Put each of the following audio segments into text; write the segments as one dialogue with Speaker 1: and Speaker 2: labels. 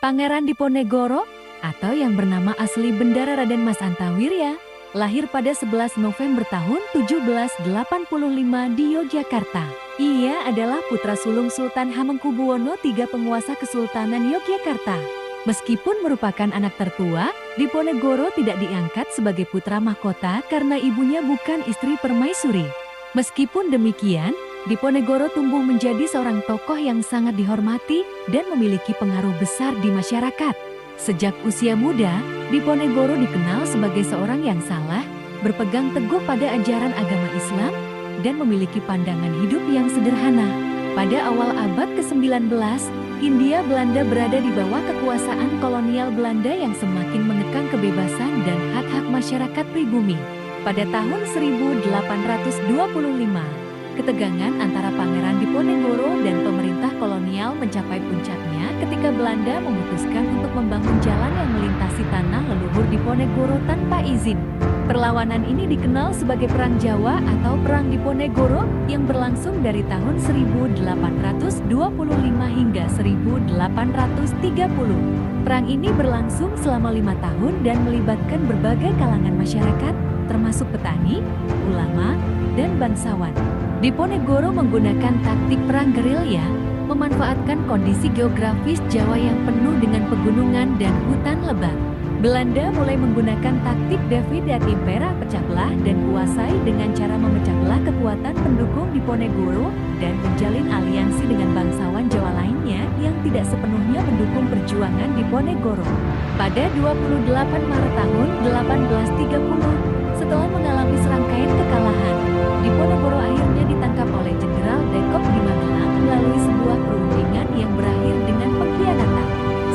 Speaker 1: Pangeran Diponegoro, atau yang bernama asli Bendara Raden Mas Antawirya, lahir pada 11 November tahun 1785 di Yogyakarta. Ia adalah putra sulung Sultan Hamengkubuwono III penguasa Kesultanan Yogyakarta. Meskipun merupakan anak tertua, Diponegoro tidak diangkat sebagai putra mahkota karena ibunya bukan istri permaisuri. Meskipun demikian, Diponegoro tumbuh menjadi seorang tokoh yang sangat dihormati dan memiliki pengaruh besar di masyarakat. Sejak usia muda, Diponegoro dikenal sebagai seorang yang saleh, berpegang teguh pada ajaran agama Islam, dan memiliki pandangan hidup yang sederhana. Pada awal abad ke-19, Hindia Belanda berada di bawah kekuasaan kolonial Belanda yang semakin mengekang kebebasan dan hak-hak masyarakat pribumi. Pada tahun 1825, ketegangan antara Pangeran Diponegoro dan pemerintah kolonial mencapai puncaknya ketika Belanda memutuskan untuk membangun jalan yang melintasi tanah leluhur Diponegoro tanpa izin. Perlawanan ini dikenal sebagai Perang Jawa atau Perang Diponegoro yang berlangsung dari tahun 1825 hingga 1830. Perang ini berlangsung selama 5 tahun dan melibatkan berbagai kalangan masyarakat, termasuk petani, ulama, dan bangsawan. Diponegoro menggunakan taktik perang gerilya, memanfaatkan kondisi geografis Jawa yang penuh dengan pegunungan dan hutan lebat. Belanda mulai menggunakan taktik Divide et Impera, pecah belah dan kuasai dengan cara memecah belah kekuatan pendukung Diponegoro dan menjalin aliansi dengan bangsawan Jawa lainnya yang tidak sepenuhnya mendukung perjuangan Diponegoro. Pada 28 Maret tahun 1830, setelah mengalami serangkaian kekalahan, Diponegoro akhirnya ditangkap oleh Jenderal Dekop di Magelang melalui sebuah perundingan yang berakhir dengan pengkhianatan.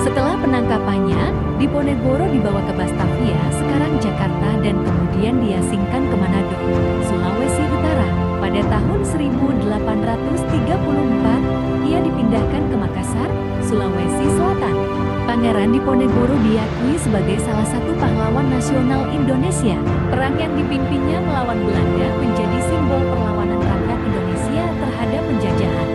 Speaker 1: Setelah penangkapannya, Diponegoro dibawa ke Batavia, sekarang Jakarta, dan kemudian diasingkan ke Manado, Sulawesi Utara. Pada tahun 1834, ia dipindahkan ke Makassar, Sulawesi Selatan. Pangeran Diponegoro diakui sebagai salah satu pahlawan nasional Indonesia. Perang yang dipimpinnya melawan Belanda menjadi simbol perlawanan rakyat Indonesia terhadap penjajahan.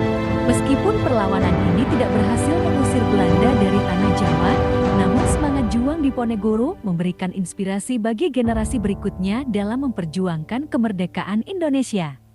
Speaker 1: Meskipun perlawanan ini tidak berhasil mengusir Belanda dari tanah Jawa, namun semangat juang Diponegoro memberikan inspirasi bagi generasi berikutnya dalam memperjuangkan kemerdekaan Indonesia.